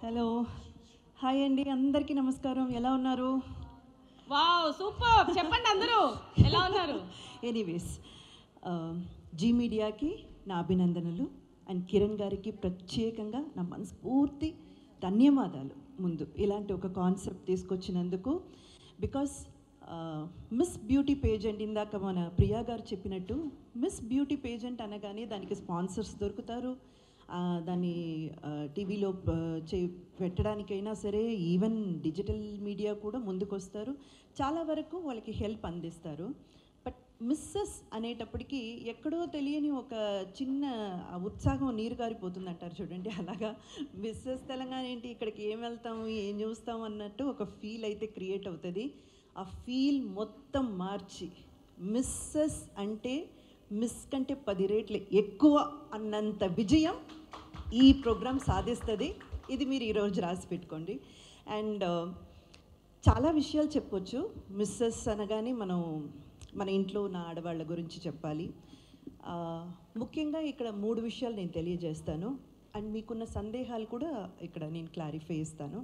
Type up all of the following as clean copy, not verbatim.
Hello hi అండి, అందరికీ నమస్కారం. ఎలా ఉన్నారు? వావ్ సూపర్, చెప్పండి అందరూ ఎలా ఉన్నారు? ఎనీవేస్, జీ మీడియాకి నా అభినందనలు అండ్ కిరణ్ గారికి ప్రత్యేకంగా నా మనస్ఫూర్తి ధన్యవాదాలు. ముందు ఇలాంటి ఒక కాన్సెప్ట్ తీసుకొచ్చినందుకు. బికాస్ మిస్ బ్యూటీ పేజెంట్, ఇందాక మన ప్రియా గారు చెప్పినట్టు, మిస్ బ్యూటీ పేజెంట్ అనగానే దానికి స్పాన్సర్స్ దొరుకుతారు, దాన్ని టీవీలో పెట్టడానికైనా సరే, ఈవెన్ డిజిటల్ మీడియా కూడా ముందుకొస్తారు, చాలా వరకు వాళ్ళకి హెల్ప్ అందిస్తారు. బట్ మిస్సెస్ అనేటప్పటికీ ఎక్కడో తెలియని ఒక చిన్న ఉత్సాహం నీరు గారిపోతుంది అంటారు చూడండి, అలాగా మిస్సెస్ తెలంగాణ ఏంటి, ఇక్కడికి ఏం వెళ్తాము, ఏం చూస్తాం అన్నట్టు ఒక ఫీల్ అయితే క్రియేట్ అవుతుంది. ఆ ఫీల్ మొత్తం మార్చి మిస్సెస్ అంటే మిస్ కంటే 10 రెట్లు ఎక్కువ అన్నంత విజయం ఈ ప్రోగ్రాం సాధిస్తుంది. ఇది మీరు ఈరోజు రాసి పెట్టుకోండి. అండ్ చాలా విషయాలు చెప్పొచ్చు. మిస్సెస్ అనగానే మన ఇంట్లో ఉన్న ఆడవాళ్ళ గురించి చెప్పాలి. ముఖ్యంగా ఇక్కడ 3 విషయాలు నేను తెలియజేస్తాను. అండ్ మీకున్న సందేహాలు కూడా ఇక్కడ నేను క్లారిఫై చేస్తాను.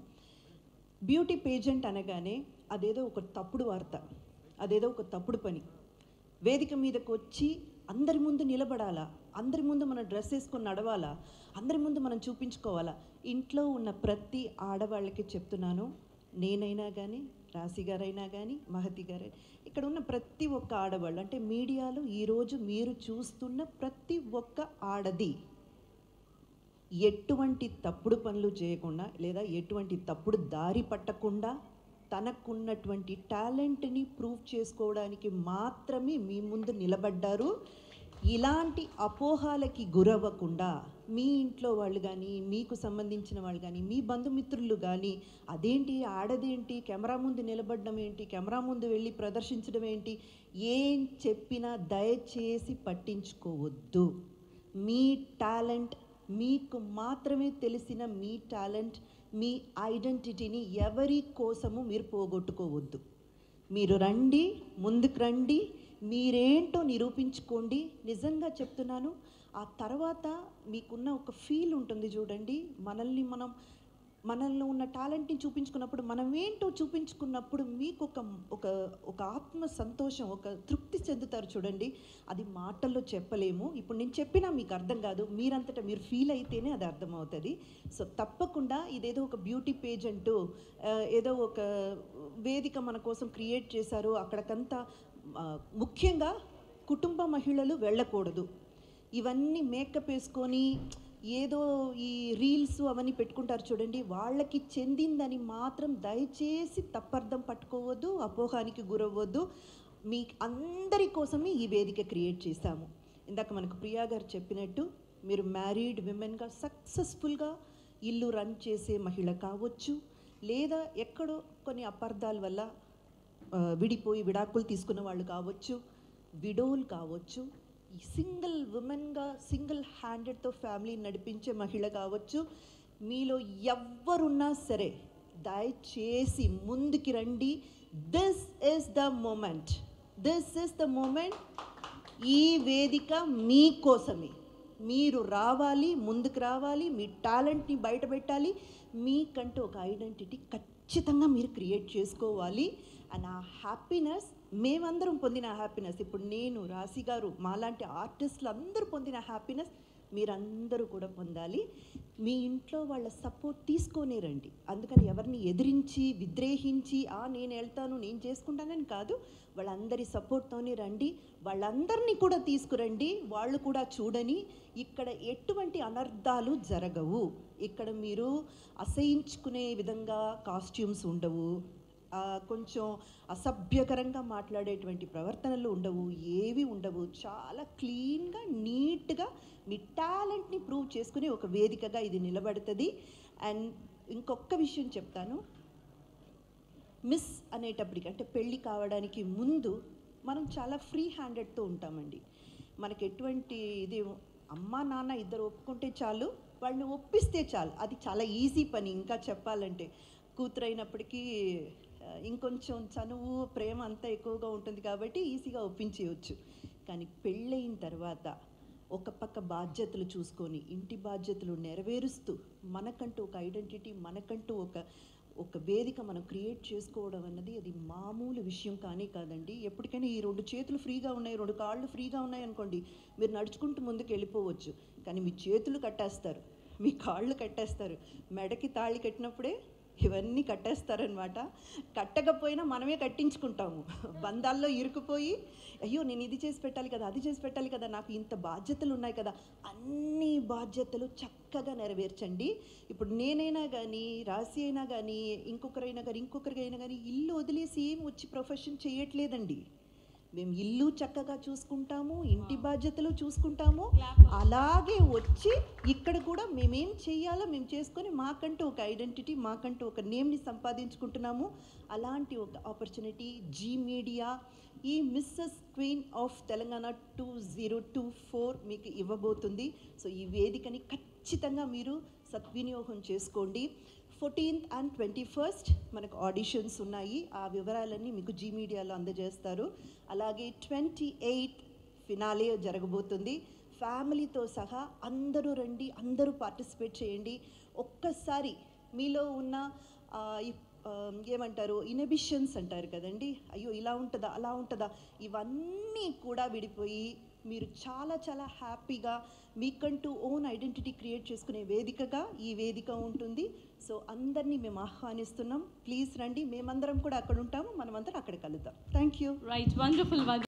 బ్యూటీ పేజెంట్ అనగానే అదేదో ఒక తప్పుడు వార్త, అదేదో ఒక తప్పుడు పని. వేదిక మీదకి వచ్చి అందరి ముందు నిలబడాలా, అందరి ముందు మనం డ్రెస్ వేసుకొని నడవాలా, అందరి ముందు మనం చూపించుకోవాలా. ఇంట్లో ఉన్న ప్రతి ఆడవాళ్ళకి చెప్తున్నాను, నేనైనా కానీ, రాశి గారైనా కానీ, మహతి గారైనా, ఇక్కడ ఉన్న ప్రతి ఒక్క ఆడవాళ్ళు, అంటే మీడియాలో ఈరోజు మీరు చూస్తున్న ప్రతి ఒక్క ఆడది ఎటువంటి తప్పుడు పనులు చేయకుండా, లేదా ఎటువంటి తప్పుడు దారి పట్టకుండా, తనకున్నటువంటి టాలెంట్ని ప్రూవ్ చేసుకోవడానికి మాత్రమే మీ ముందు నిలబడ్డారు. ఇలాంటి అపోహాలకి గురవ్వకుండా మీ ఇంట్లో వాళ్ళు కానీ, మీకు సంబంధించిన వాళ్ళు కానీ, మీ బంధుమిత్రులు కానీ, అదేంటి ఆడదేంటి, కెమెరా ముందు నిలబడడం ఏంటి, కెమెరా ముందు వెళ్ళి ప్రదర్శించడం ఏంటి, ఏం చెప్పినా దయచేసి పట్టించుకోవద్దు. మీ టాలెంట్, మీకు మాత్రమే తెలిసిన మీ టాలెంట్, మీ ఐడెంటిటీని ఎవరి కోసము మీరు పోగొట్టుకోవద్దు. మీరు రండి, ముందుకు రండి, మీరేంటో నిరూపించుకోండి. నిజంగా చెప్తున్నాను. ఆ తర్వాత మీకున్న ఒక ఫీల్ ఉంటుంది చూడండి, మనల్ని ఉన్న టాలెంట్ని చూపించుకున్నప్పుడు, మనం ఏంటో చూపించుకున్నప్పుడు మీకు ఒక ఆత్మ సంతోషం, ఒక తృప్తి చెందుతారు చూడండి. అది మాటల్లో చెప్పలేము. ఇప్పుడు నేను చెప్పినా మీకు అర్థం కాదు, మీరంతటా మీరు ఫీల్ అయితేనే అది అర్థమవుతుంది. సో తప్పకుండా ఇదేదో ఒక బ్యూటీ పేజ్ అంటూ ఏదో ఒక వేదిక మన కోసం క్రియేట్ చేశారు, అక్కడికంతా ముఖ్యంగా కుటుంబ మహిళలు వెళ్ళకూడదు. ఇవన్నీ మేకప్ వేసుకొని ఏదో ఈ రీల్స్ అవన్నీ పెట్టుకుంటారు చూడండి, వాళ్ళకి చెందిందని మాత్రం దయచేసి తప్పర్థం పట్టుకోవద్దు, అపోహానికి గురవ్వద్దు. మీ అందరి కోసమే ఈ వేదిక క్రియేట్ చేశాము. ఇందాక మనకు ప్రియా గారు చెప్పినట్టు, మీరు మ్యారీడ్ విమెన్గా సక్సెస్ఫుల్గా ఇల్లు రన్ చేసే మహిళ కావచ్చు, లేదా ఎక్కడో కొన్ని అపార్థాల వల్ల విడిపోయి విడాకులు తీసుకున్న వాళ్ళు కావచ్చు, విడోలు కావచ్చు, సింగిల్ ఉమెన్గా సింగిల్ హ్యాండెడ్తో ఫ్యామిలీ నడిపించే మహిళ కావచ్చు, మీలో ఎవ్వరున్నా సరే దయచేసి ముందుకి రండి. This is the moment, this is the moment. ఈ వేదిక మీకోసమే. మీరు రావాలి, ముందుకు రావాలి, మీ టాలెంట్ని బయట పెట్టాలి, మీకంటూ ఒక ఐడెంటిటీ ఖచ్చితంగా మీరు క్రియేట్ చేసుకోవాలి. అండ్ ఆ హ్యాపీనెస్, మేమందరం పొందిన హ్యాపీనెస్, ఇప్పుడు నేను, రాశి గారు, మాలాంటి ఆర్టిస్టులు అందరూ పొందిన హ్యాపీనెస్ మీరందరూ కూడా పొందాలి. మీ ఇంట్లో వాళ్ళ సపోర్ట్ తీసుకొనే రండి. అందుకని ఎవరిని ఎదిరించి విద్రేహించి నేను వెళ్తాను, నేను చేసుకుంటానని కాదు, వాళ్ళందరి సపోర్ట్తోనే రండి. వాళ్ళందరినీ కూడా తీసుకురండి, వాళ్ళు కూడా చూడని. ఇక్కడ ఎటువంటి అనర్థాలు జరగవు. ఇక్కడ మీరు అసహించుకునే విధంగా కాస్ట్యూమ్స్ ఉండవు, కొంచెం అసభ్యకరంగా మాట్లాడేటువంటి ప్రవర్తనలు ఉండవు, ఏవి ఉండవు. చాలా క్లీన్గా, నీట్గా మీ టాలెంట్ని ప్రూవ్ చేసుకుని ఒక వేదికగా ఇది నిలబడుతుంది. అండ్ ఇంకొక విషయం చెప్తాను, మిస్ అనేటప్పటికి, అంటే పెళ్ళి కావడానికి ముందు మనం చాలా ఫ్రీ హ్యాండెడ్తో ఉంటామండి. మనకి ఎటువంటి ఇది, అమ్మ నాన్న ఇద్దరు ఒప్పుకుంటే చాలు, వాళ్ళని ఒప్పిస్తే చాలు, అది చాలా ఈజీ పని. ఇంకా చెప్పాలంటే కూతురైనప్పటికీ ఇంకొంచెం చనువు, ప్రేమ అంతా ఎక్కువగా ఉంటుంది కాబట్టి ఈజీగా ఒప్పించేయచ్చు. కానీ పెళ్ళయిన తర్వాత ఒక పక్క బాధ్యతలు చూసుకొని ఇంటి బాధ్యతలు నెరవేరుస్తూ మనకంటూ ఒక ఐడెంటిటీ, మనకంటూ ఒక వేదిక మనం క్రియేట్ చేసుకోవడం అన్నది అది మామూలు విషయం కానీ కాదండి. ఎప్పటికైనా ఈ 2 చేతులు ఫ్రీగా ఉన్నాయి, 2 కాళ్ళు ఫ్రీగా ఉన్నాయి అనుకోండి, మీరు నడుచుకుంటూ ముందుకు వెళ్ళిపోవచ్చు. కానీ మీ చేతులు కట్టేస్తారు, మీ కాళ్ళు కట్టేస్తారు, మెడకి తాళి కట్టినప్పుడే ఇవన్నీ కట్టేస్తారనమాట. కట్టకపోయినా మనమే కట్టించుకుంటాము. బంధాల్లో ఇరుకుపోయి అయ్యో నేను ఇది చేసి పెట్టాలి కదా, అది చేసి పెట్టాలి కదా, నాకు ఇంత బాధ్యతలు ఉన్నాయి కదా, అన్ని బాధ్యతలు చక్కగా నెరవేర్చండి. ఇప్పుడు నేనైనా కానీ, రాశి అయినా కానీ, ఇంకొకరికైనా కానీ ఇల్లు వదిలేసి ఏం వచ్చి ప్రొఫెషన్ చేయట్లేదండి. మేము ఇల్లు చక్కగా చూసుకుంటాము, ఇంటి బాధ్యతలు చూసుకుంటాము, అలాగే వచ్చి ఇక్కడ కూడా మేమేం చేయాలో మేము చేసుకొని మాకంటూ ఒక ఐడెంటిటీ, మాకంటూ ఒక నేమ్ని సంపాదించుకుంటున్నాము. అలాంటి ఒక ఆపర్చునిటీ జీ మీడియా ఈ మిస్సెస్ క్వీన్ ఆఫ్ తెలంగాణ 2024 మీకు ఇవ్వబోతుంది. సో ఈ వేదికని ఖచ్చితంగా మీరు సద్వినియోగం చేసుకోండి. 14th and 21st మనకు ఆడిషన్స్ ఉన్నాయి, ఆ వివరాలన్నీ మీకు జీ మీడియాలో అందజేస్తారు. అలాగే 28th ఫినాలే జరగబోతుంది. ఫ్యామిలీతో సహా అందరూ రండి, అందరూ పార్టిసిపేట్ చేయండి. ఒక్కసారి మీలో ఉన్న ఏమంటారు ఇన్హిబిషన్స్ అంటారు కదండి, అయ్యో ఇలా ఉంటుందా అలా ఉంటుందా, ఇవన్నీ కూడా విడిపోయి మీరు చాలా చాలా హ్యాపీగా మీకంటూ ఓన్ ఐడెంటిటీ క్రియేట్ చేసుకునే వేదికగా ఈ వేదిక ఉంటుంది. సో అందరినీ మేము ఆహ్వానిస్తున్నాం, ప్లీజ్ రండి. మేమందరం కూడా అక్కడ ఉంటాము, మనమందరం అక్కడ కలుద్దాం. Thank you. Right, wonderful.